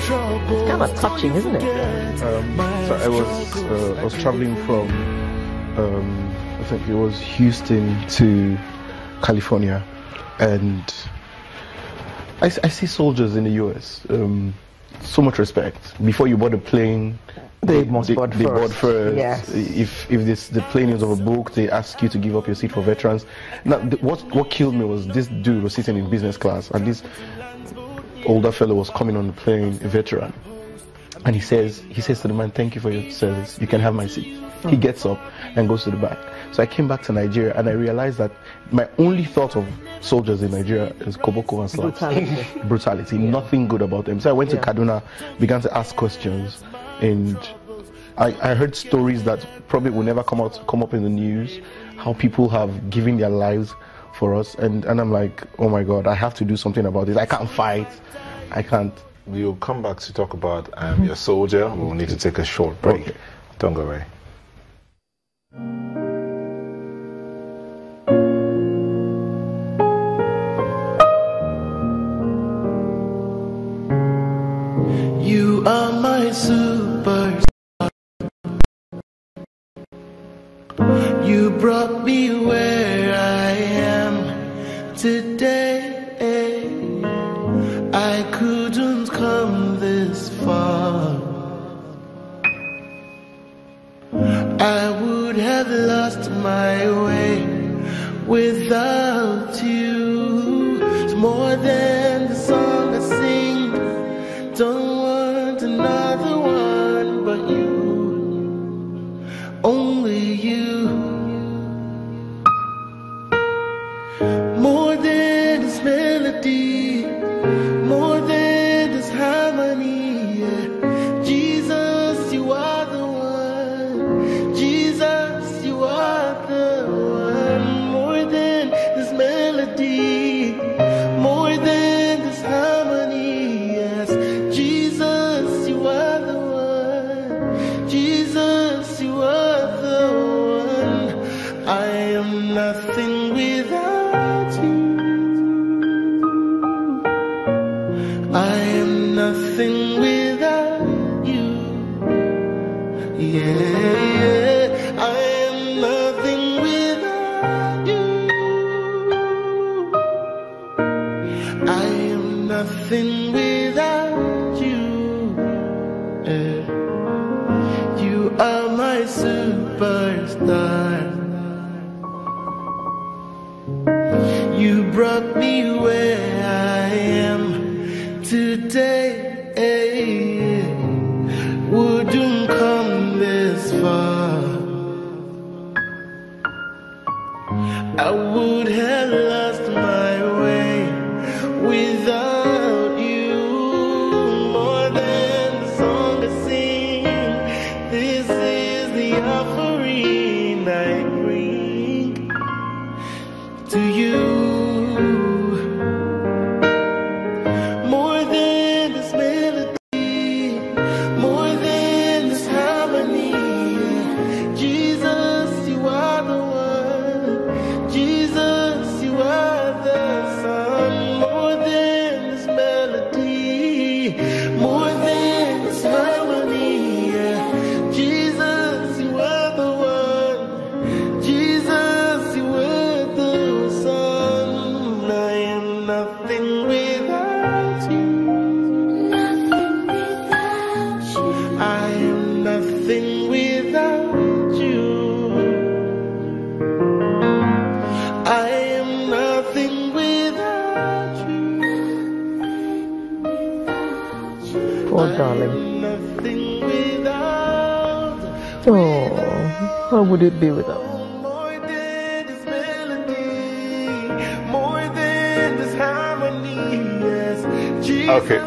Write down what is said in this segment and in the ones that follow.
It's kind of touching, isn't it? So I was traveling from I think it was Houston to California, and I see soldiers in the US. So much respect. Before you board a plane, they board first. Yes. If the plane is overbooked, they ask you to give up your seat for veterans. Now, what killed me was this dude was sitting in business class, and this older fellow was coming on the plane, a veteran, and he says to the man, "Thank you for your service. You can have my seat." He gets up and goes to the back. So I came back to Nigeria, and I realized that my only thought of soldiers in Nigeria is koboko and slaps. Brutality. Nothing good about them. So I went to Kaduna, began to ask questions, and I heard stories that probably will never come up in the news, how people have given their lives for us, and I'm like, oh my God, I have to do something about this. I can't fight. I can't. We'll come back to talk about your soldier. We'll need to take a short break. Okay. Don't go away. You are my superstar. You brought me where I am today. I couldn't come this far. I would have lost my way without you. It's more than the song I sing. Don't want another one but you, only you. More than this melody, more than this harmony, yeah. Jesus, you are the one. Jesus, you are the one. More than this melody, more than this harmony, yes. Jesus, you are the one. Jesus, you are the one. I am nothing without you. I am nothing without you. Yeah, I am nothing without you. I am nothing without you. Yeah. You are my superstar. You brought me where I am today. Wouldn't come this far. I would have lost my way without you. More than the song I sing, this is the offering I bring to you. More than this melody, more than this harmony, Jesus, you are the one. Jesus, you are the Son. More than this melody, more than this harmony, Jesus, you are the one. Jesus, you are the Son. I am nothing without you. I am nothing without you. I am nothing without you. Poor darling. Nothing without Oh, how would it be without? more than this melody, more than this harmony. Yes, Jesus. Okay,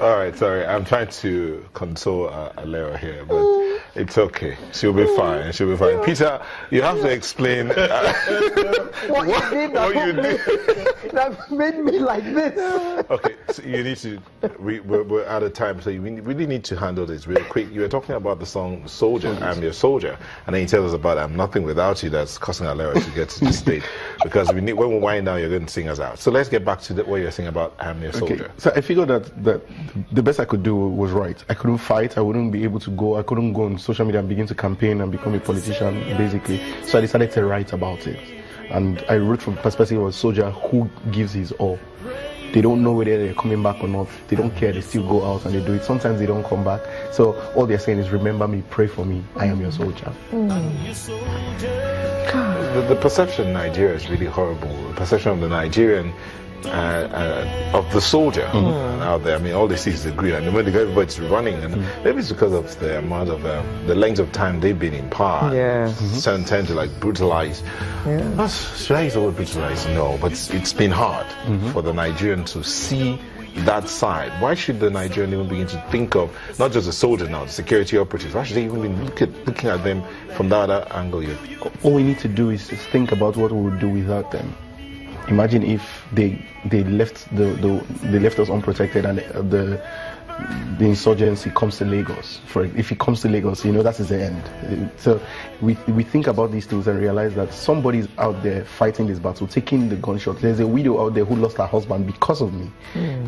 all right, sorry. I'm trying to console Alero here, but It's okay. She'll be fine. She'll be fine. Peter, you have to explain What you did that made me like this. Okay, so you need to. We're out of time, so you really need to handle this real quick. You were talking about the song "Soldier," "I'm Your Soldier," and then you tell us about "I'm Nothing Without You." That's causing Alera to get to the stage because when we wind down, you're going to sing us out. So let's get back to what you're saying about "I'm Your Soldier." Okay. So I figured that the best I could do was write. I couldn't fight. I wouldn't be able to go. I couldn't go on social media and begin to campaign and become a politician, basically. So I decided to write about it. And I wrote from the perspective of a soldier who gives his all. They don't know whether they're coming back or not. They don't care. They still go out and they do it. Sometimes they don't come back. So all they're saying is, remember me, pray for me. I am your soldier. The perception in Nigeria is really horrible. The perception of the Nigerian, of the soldier out there. I mean, all they see is the green, and when everybody's running, and maybe it's because of the amount of the length of time they've been in power. Yeah. Tend to like brutalize. Yeah. Should I use the word brutalize? No, but it's been hard for the Nigerian to see that side. Why should the Nigerian even begin to think of not just the soldier now, the security operatives? Why should they even be looking at them from that other angle? All we need to do is just think about what we would do without them. Imagine if they left they left us unprotected and the insurgency comes to Lagos. If it comes to Lagos, that is the end. So we think about these things and realize that somebody's out there fighting this battle, taking the gunshot. There's a widow out there who lost her husband because of me.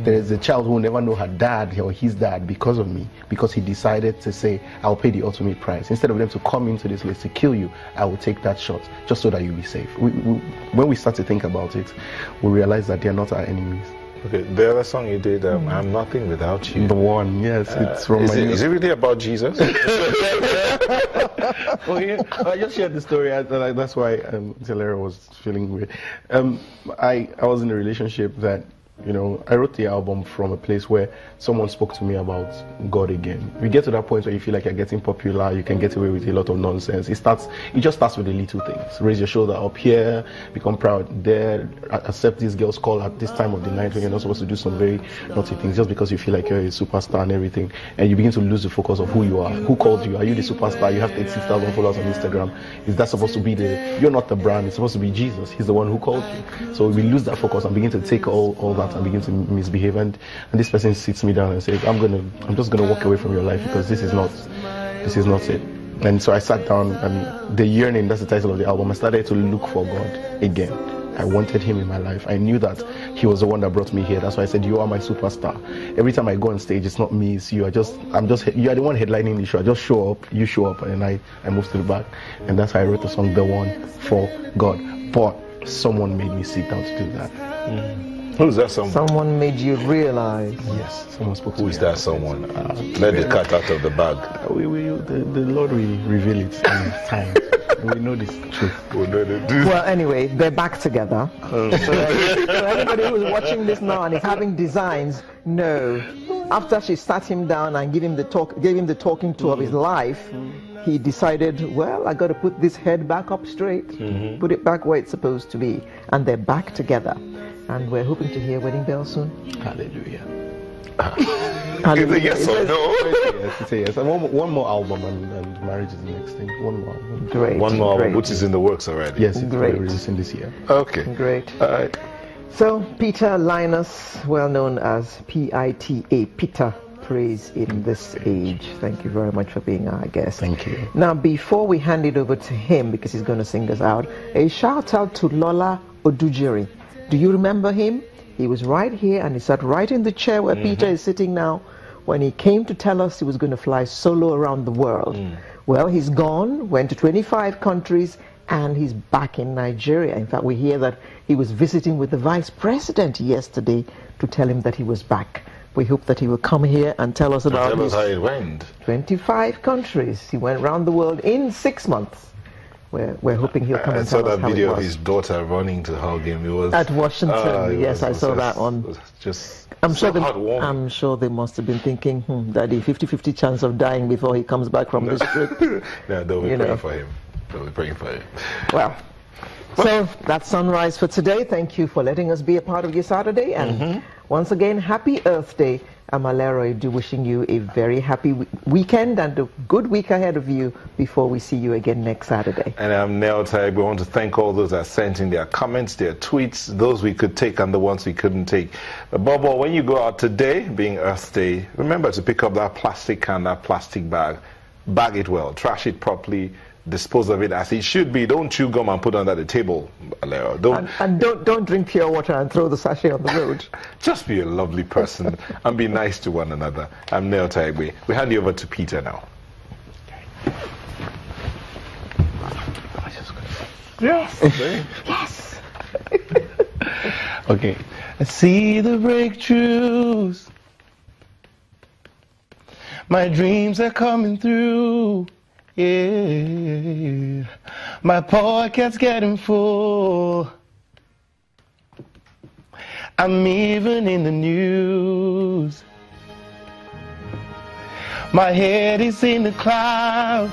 There's a child who will never know her dad or his dad because of me, because he decided to say, I'll pay the ultimate price. Instead of them to come into this place to kill you, I will take that shot just so that you'll be safe. When we start to think about it, we realize that they're not our enemies. Okay, the other song you did, I'm Nothing Without You. The one, yes, it's from is it really about Jesus? Oh, yeah. I just shared the story. That's why Alera was feeling weird. I was in a relationship that, I wrote the album from a place where someone spoke to me about God again. We get to that point where you feel like you're getting popular, you can get away with a lot of nonsense. It just starts with the little things. Raise your shoulder up here, become proud there, accept this girl's call at this time of the night when you're not supposed to do some very naughty things just because you feel like you're a superstar and everything. And you begin to lose the focus of who you are. Who called you? Are you the superstar? You have 86,000 followers on Instagram. Is that supposed to be you're not the brand, it's supposed to be Jesus. He's the one who called you. So we lose that focus and begin to take all that and begin to misbehave, and this person sits me down and says, I'm just gonna walk away from your life because this is not it. And so I sat down, and The Yearning, that's the title of the album, I started to look for God again. I wanted him in my life. I knew that he was the one that brought me here. That's why I said, you are my superstar. Every time I go on stage, it's not me, it's you. You are the one headlining the show. I just show up, you show up, and I move to the back. And that's how I wrote the song, The One for God. But someone made me sit down to do that. Who's that someone? Someone made you realize. Yes, someone spoke to me. Who is that someone? Let the cat out of the bag. The Lord will reveal it in time. We know this truth. Well, anyway, they're back together. So anybody who's watching this now and is having designs, no. After she sat him down and gave him the talking to of his life, he decided, well, I got to put this head back up straight, put it back where it's supposed to be, and they're back together. And we're hoping to hear Wedding Bell soon. Hallelujah. Hallelujah. Yes or no? Yes. And one more album and marriage is the next thing. One more album. Great. One more album, which is in the works already. Yes, it's great. releasing this year. Okay. Great. All right. So, Peter Linus, well known as Pita, Pita, praise in this age. Thank you very much for being our guest. Thank you. Now, before we hand it over to him, because he's going to sing us out, a shout out to Lola Odujiri. Do you remember him? He was right here and he sat right in the chair where Peter is sitting now when he came to tell us he was going to fly solo around the world. Well, he's gone, went to 25 countries, and he's back in Nigeria. In fact, we hear that he was visiting with the vice president yesterday to tell him that he was back. We hope that he will come here and tell us about Tell us how it went. 25 countries. He went around the world in 6 months. We're hoping he'll come and tell us how it was. I saw that video of his daughter running to hug him. It was at Washington. Yes, I saw that one. I'm sure they must have been thinking, Daddy, 50-50 chance of dying before he comes back from this trip. No, they'll be praying for him. They'll be praying for him. Well, So that's Sunrise for today. Thank you for letting us be a part of your Saturday. And once again, happy Earth Day. I'm Alero Edu, wishing you a very happy weekend and a good week ahead of you before we see you again next Saturday. And I'm Nell Taib. We want to thank all those that sent in their comments, their tweets, those we could take and the ones we couldn't take. But Bobo, when you go out today, being Earth Day, remember to pick up that plastic can, that plastic bag. Bag it well, trash it properly, dispose of it as it should be. Don't chew gum and put it under the table, Alero. Don't drink pure water and throw the sachet on the road. Just be a lovely person and be nice to one another. I'm Nell Taigwe. We hand you over to Pita now. Yes. Yes. Okay. I see the breakthroughs. My dreams are coming through. Yeah. My pocket's getting full. I'm even in the news. My head is in the clouds.